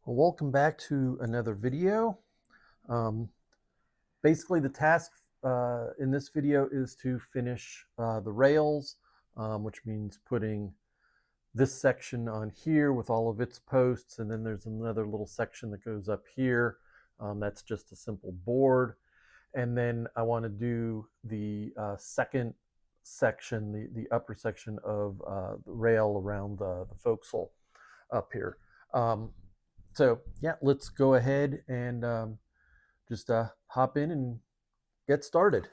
Well, welcome back to another video. Um, Basically, the task in this video is to finish the rails, which means putting this section on here with all of its posts, and then there's another little section that goes up here. That's just a simple board. And then I want to do the second section, the upper section of the rail around the forecastle up here. So yeah, let's go ahead and just hop in and get started.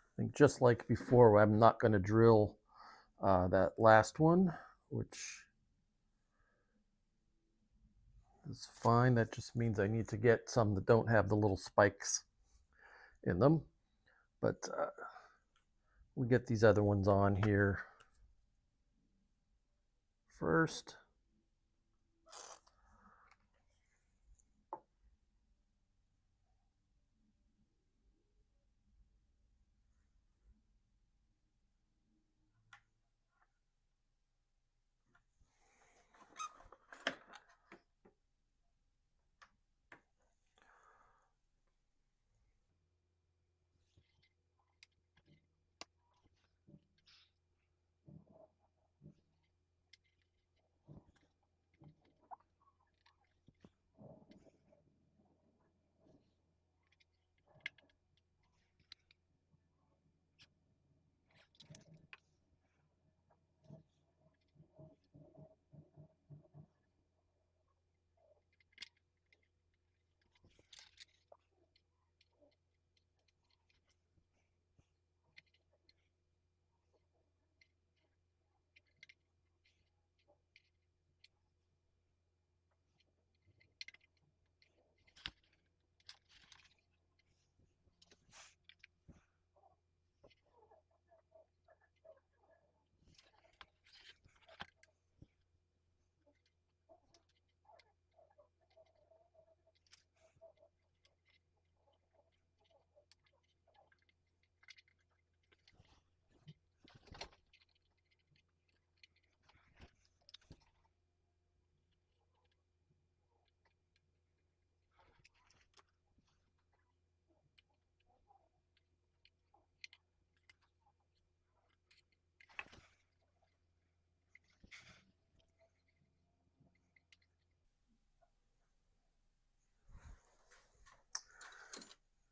I think just like before, I'm not going to drill that last one, which is fine. That just means I need to get some that don't have the little spikes in them. But we'll get these other ones on here first.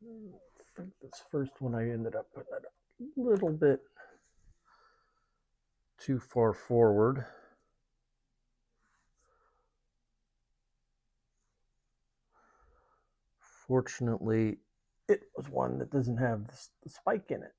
I think this first one I ended up putting it a little bit too far forward. Fortunately, it was one that doesn't have the spike in it.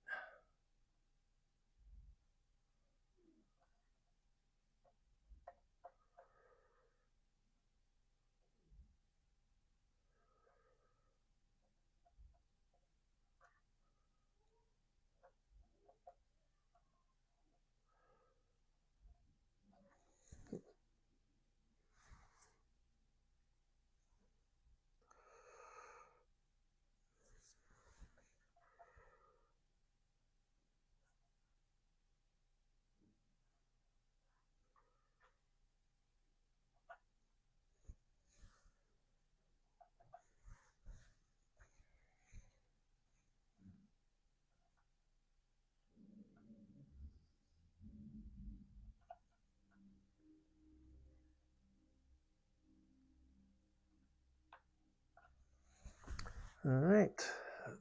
All right,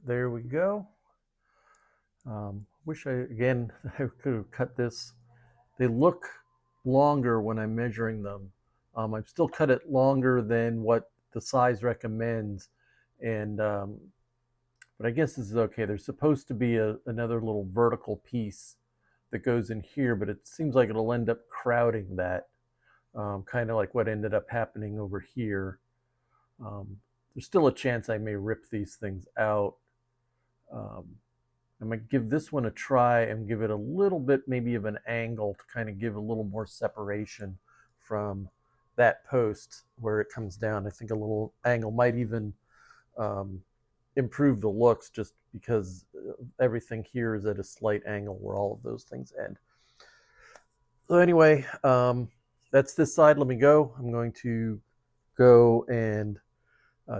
there we go. Wish again, I could have cut this. They look longer when I'm measuring them. I've still cut it longer than what the size recommends, and but I guess this is okay. There's supposed to be another little vertical piece that goes in here, but it seems like it'll end up crowding that, kind of like what ended up happening over here. Um, there's still a chance I may rip these things out. Um, I'm going to give this one a try and give it a little bit maybe of an angle to kind of give a little more separation from that post where it comes down. I think a little angle might even um, improve the looks just because everything here is at a slight angle where all of those things end. So anyway, that's this side. Let me go. I'm going to go and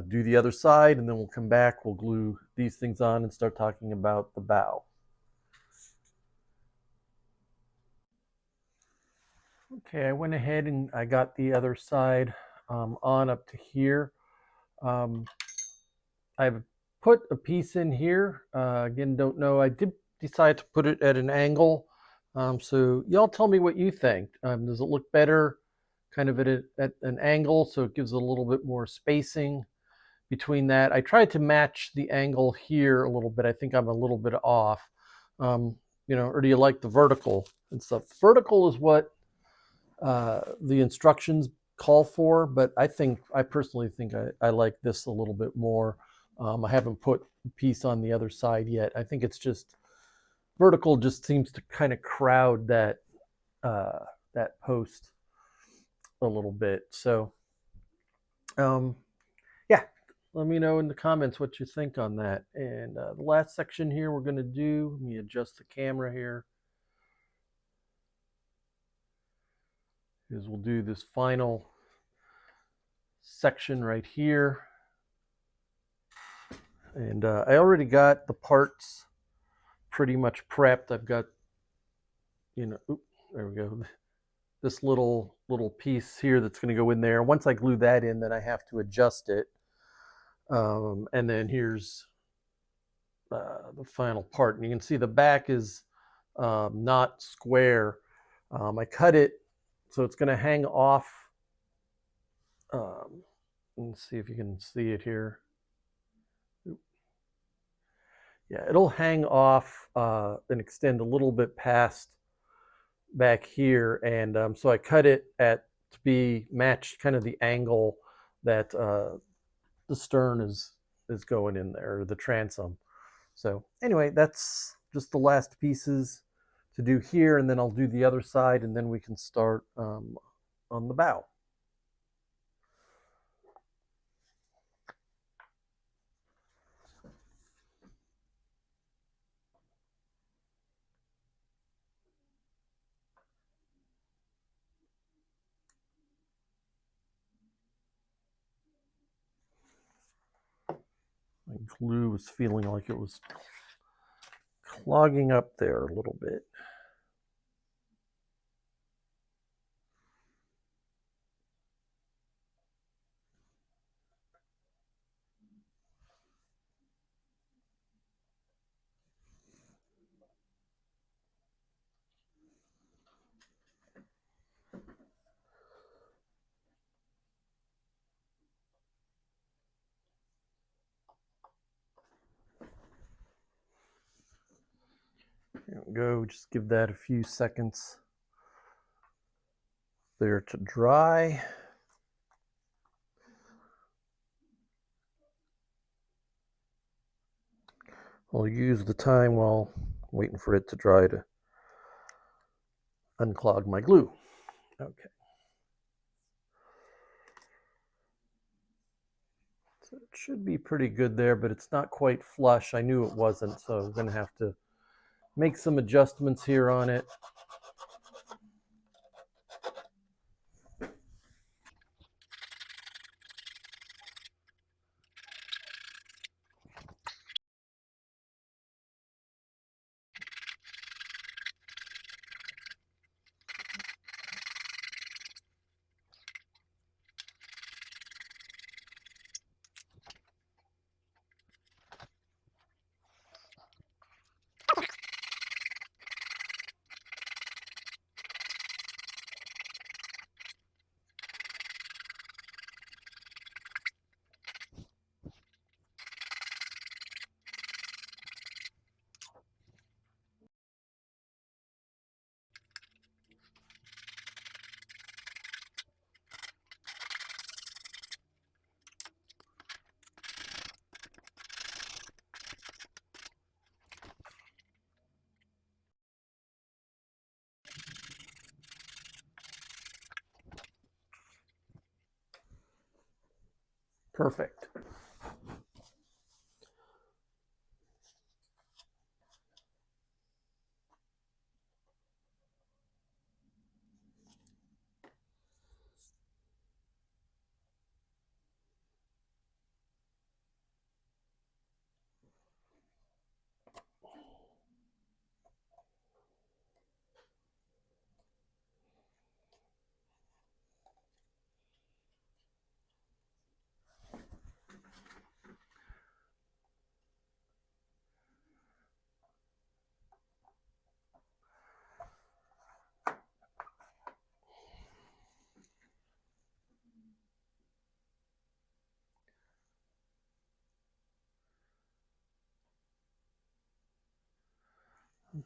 do the other side, and then we'll come back. We'll glue these things on and start talking about the bow. Okay, I went ahead and I got the other side on up to here. Um, I've put a piece in here. Again, don't know. I did decide to put it at an angle. So y'all tell me what you think. Does it look better kind of at an angle so it gives a little bit more spacing between that? I tried to match the angle here a little bit. I think I'm a little bit off. Or do you like the vertical and stuff? Vertical is what the instructions call for, but I personally think I like this a little bit more. I haven't put a piece on the other side yet. I think it's just vertical just seems to kind of crowd that post a little bit. So um, yeah, let me know in the comments what you think on that. And the last section here we're going to do, let me adjust the camera here, is we'll do this final section right here. And I already got the parts pretty much prepped. I've got, there we go. This little piece here that's going to go in there. Once I glue that in, then I have to adjust it. And then here's the final part. And you can see the back is not square. I cut it so it's going to hang off. Let's see if you can see it here. Yeah, it'll hang off and extend a little bit past back here, and so I cut it to be matched kind of the angle that the stern is going in there, or the transom. So anyway, that's just the last pieces to do here, and then I'll do the other side, and then we can start on the bow. My glue was feeling like it was clogging up there a little bit. There we go, just give that a few seconds there to dry. I'll use the time while waiting for it to dry to unclog my glue. Okay. So it should be pretty good there, but it's not quite flush. I knew it wasn't, so I'm going to have to make some adjustments here on it. Perfect.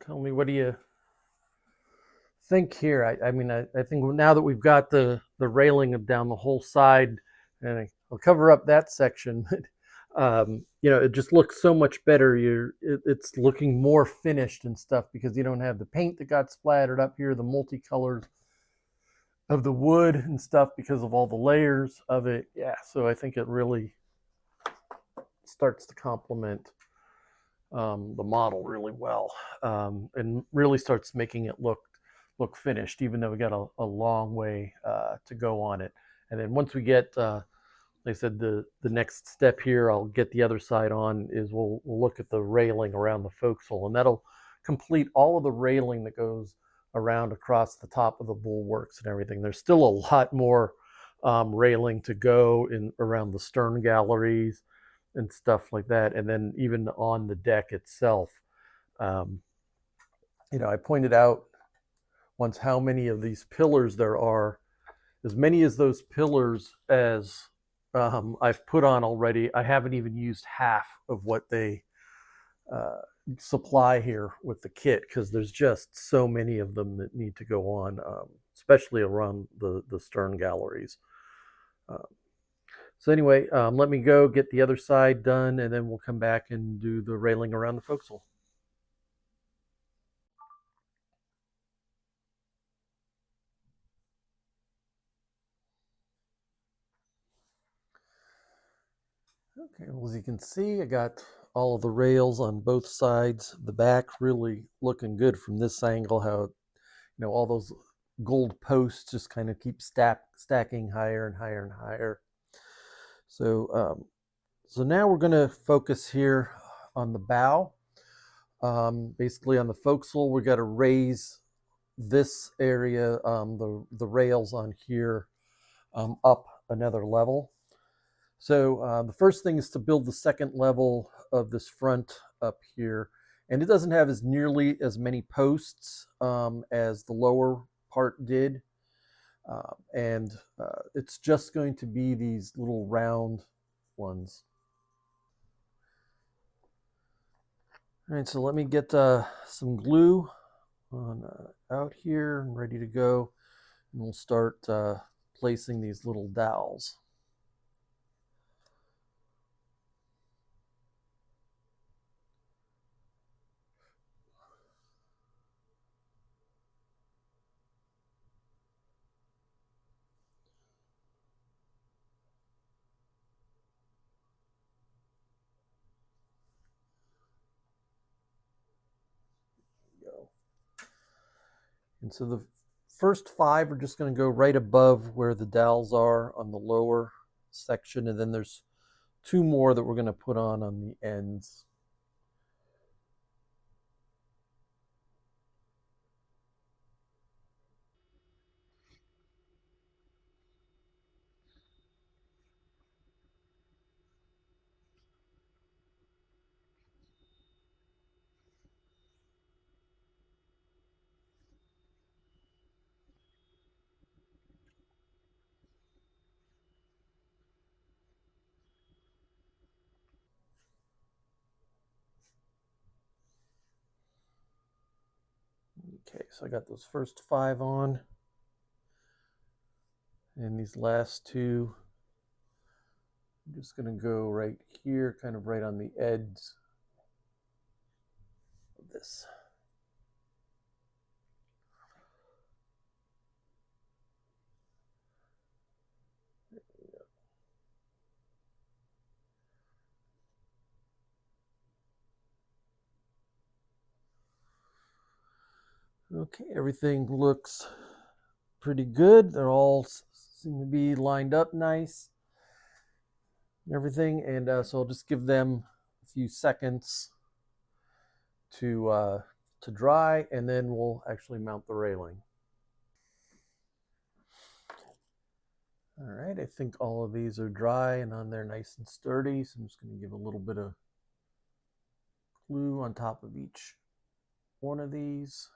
Tell me, what do you think here? I mean, I think now that we've got the railing down the whole side, and I'll cover up that section, but it just looks so much better. It's looking more finished and stuff because you don't have the paint that got splattered up here, the multicolors of the wood and stuff because of all the layers of it. Yeah, so I think it really starts to complement the model really well, and really starts making it look finished, even though we got a long way to go on it. And then once we get, like I said, the next step here, I'll get the other side on, is we'll look at the railing around the forecastle, and that'll complete all of the railing that goes around across the top of the bulwarks and everything. There's still a lot more railing to go in around the stern galleries and stuff like that, and then even on the deck itself. Um, I pointed out once how many of these pillars there are. As many as those pillars as I've put on already, I haven't even used half of what they uh, supply here with the kit, because there's just so many of them that need to go on, especially around the stern galleries. Uh, so anyway, let me go get the other side done, and then we'll come back and do the railing around the forecastle. Okay, well, as you can see, I got all of the rails on both sides. The back really looking good from this angle, how, all those gold posts just kind of keep stacking higher and higher and higher. So now we're going to focus here on the bow. Basically on the forecastle, we got to raise this area, the rails on here, up another level. So the first thing is to build the second level of this front up here. And it doesn't have as nearly as many posts as the lower part did. And it's just going to be these little round ones. All right, so let me get some glue on out here and ready to go. And we'll start placing these little dowels. Go. And so the first 5 are just going to go right above where the dowels are on the lower section, and then there's 2 more that we're going to put on the ends. Okay, so I got those first 5 on, and these last 2, I'm just going to go right here, kind of right on the edge of this. Okay, everything looks pretty good. They're all seem to be lined up nice and everything. And so I'll just give them a few seconds to dry, and then we'll actually mount the railing. All right, I think all of these are dry and on there nice and sturdy. So I'm just going to give a little bit of glue on top of each one of these.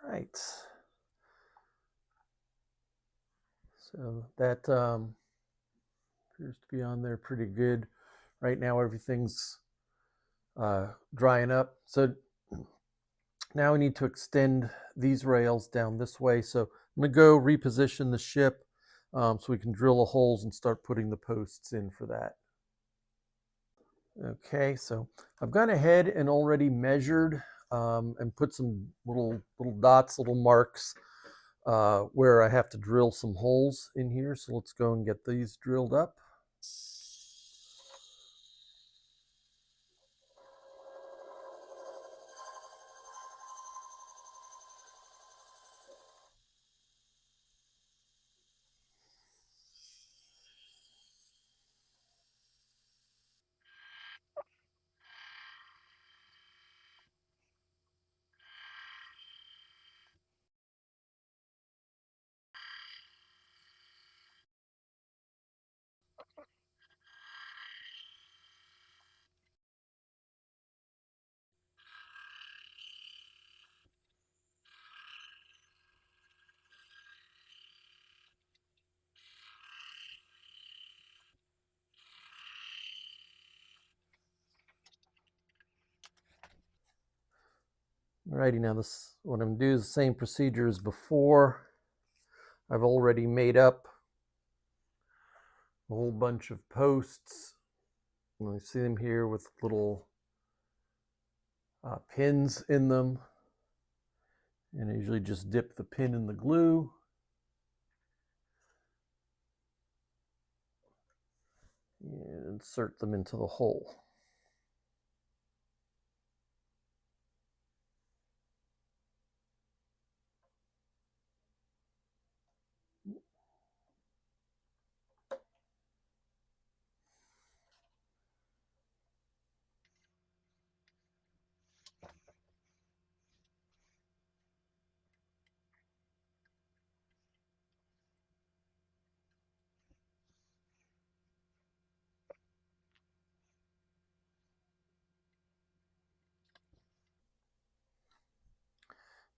Right. So that appears to be on there pretty good. Right now, everything's drying up. So now we need to extend these rails down this way. So I'm going to go reposition the ship so we can drill the holes and start putting the posts in for that. Okay, so I've gone ahead and already measured and put some little dots, little marks where I have to drill some holes in here. So let's go and get these drilled up. Alrighty, now this what I'm going to do is the same procedure as before. I've already made up a whole bunch of posts. You see them here with little pins in them. And I usually just dip the pin in the glue. And insert them into the hole.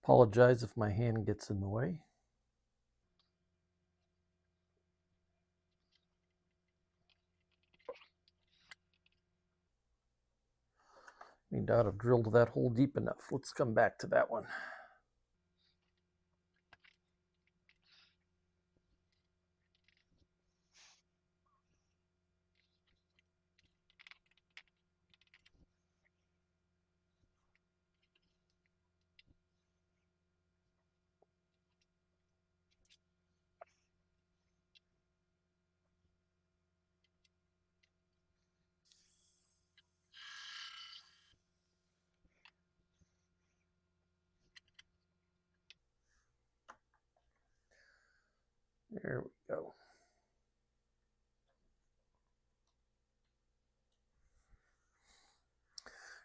Apologize if my hand gets in the way. May not have drilled that hole deep enough. Let's come back to that one. There we go.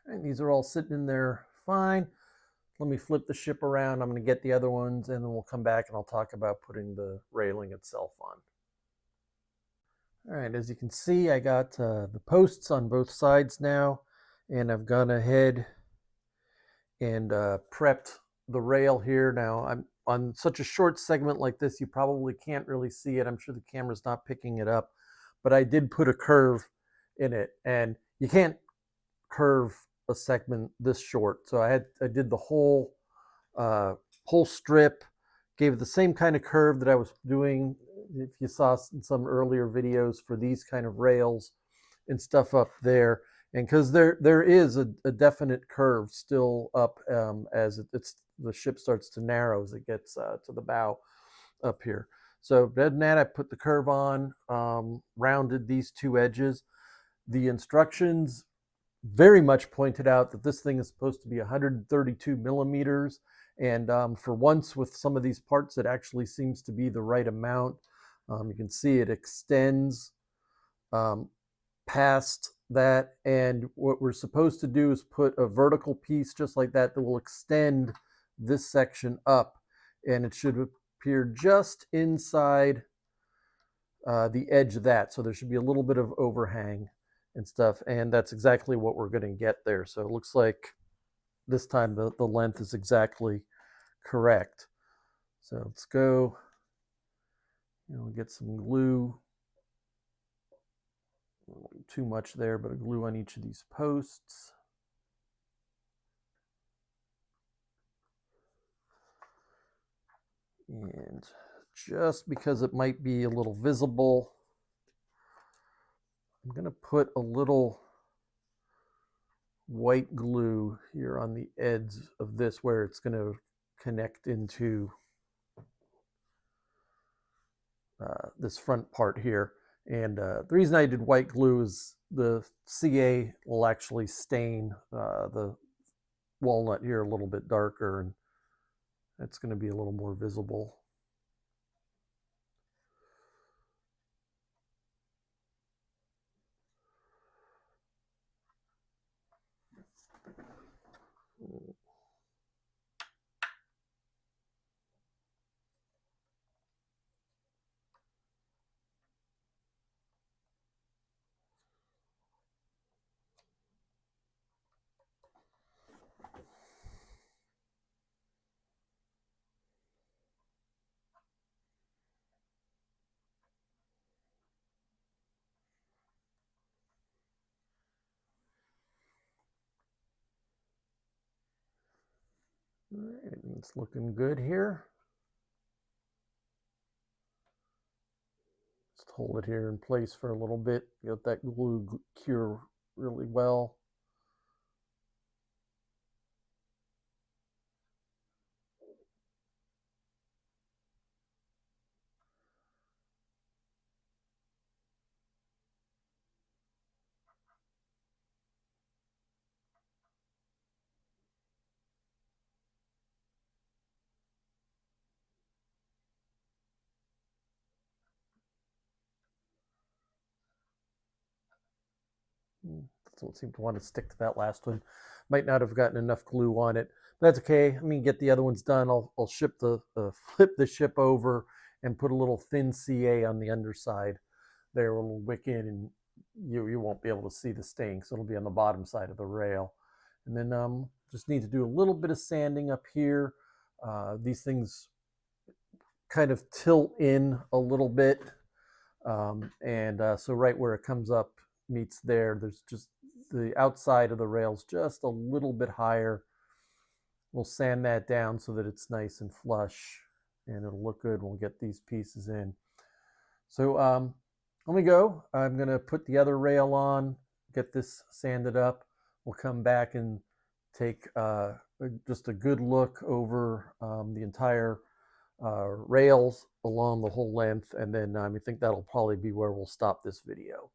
And these are all sitting in there fine. Let me flip the ship around. I'm going to get the other ones, and then we'll come back and I'll talk about putting the railing itself on. All right, as you can see, I got the posts on both sides now, and I've gone ahead and prepped the rail here. Now, I'm on such a short segment like this, you probably can't really see it. I'm sure the camera's not picking it up, but I did put a curve in it, and you can't curve a segment this short. So I did the whole strip, gave it the same kind of curve that I was doing if you saw in some earlier videos for these kind of rails and stuff up there. And because there is a definite curve still up as the ship starts to narrow as it gets to the bow up here. So other than that, I put the curve on, rounded these two edges. The instructions very much pointed out that this thing is supposed to be 132 millimeters. And for once with some of these parts, it actually seems to be the right amount. You can see it extends past that. And what we're supposed to do is put a vertical piece just like that that will extend this section up. And it should appear just inside the edge of that. So there should be a little bit of overhang and stuff. And that's exactly what we're going to get there. So it looks like this time the length is exactly correct. So let's go, get some glue. Too much there, but a glue on each of these posts. And just because it might be a little visible, I'm going to put a little white glue here on the edge of this where it's going to connect into this front part here. And the reason I did white glue is the CA will actually stain the walnut here a little bit darker, and it's going to be a little more visible. All right, it's looking good here. Just hold it here in place for a little bit. Get that glue cure really well. Don't seem to want to stick to that last one. Might not have gotten enough glue on it. That's okay. I mean, get the other ones done. I'll ship flip the ship over and put a little thin CA on the underside there, a little wick in, and you won't be able to see the stain, so it'll be on the bottom side of the rail. And then just need to do a little bit of sanding up here. These things kind of tilt in a little bit, so right where it comes up meets there, there's just the outside of the rails just a little bit higher. We'll sand that down so that it's nice and flush, and it'll look good when we get these pieces in. So let me go. I'm going to put the other rail on, get this sanded up. We'll come back and take just a good look over the entire rails along the whole length, and then I think that'll probably be where we'll stop this video.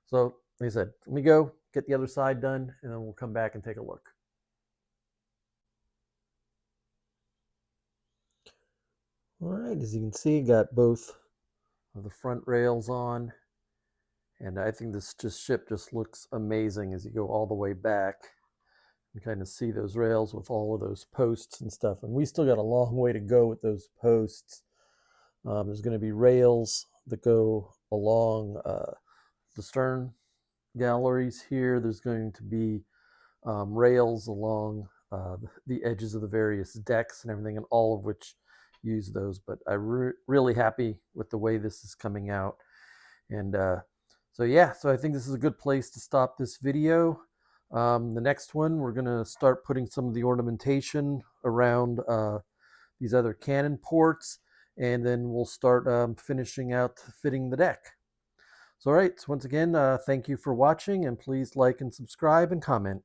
So like I said, let me go get the other side done, and then we'll come back and take a look. All right, as you can see, got both of the front rails on. And I think this ship just looks amazing as you go all the way back and kind of see those rails with all of those posts and stuff. And we still got a long way to go with those posts. There's going to be rails that go along the stern galleries here. There's going to be rails along the edges of the various decks and everything, and all of which use those. But I'm really happy with the way this is coming out. And so yeah, so I think this is a good place to stop this video. The next one, we're going to start putting some of the ornamentation around these other cannon ports, and then we'll start finishing out fitting the deck. So all right, so once again, thank you for watching, and please like and subscribe and comment.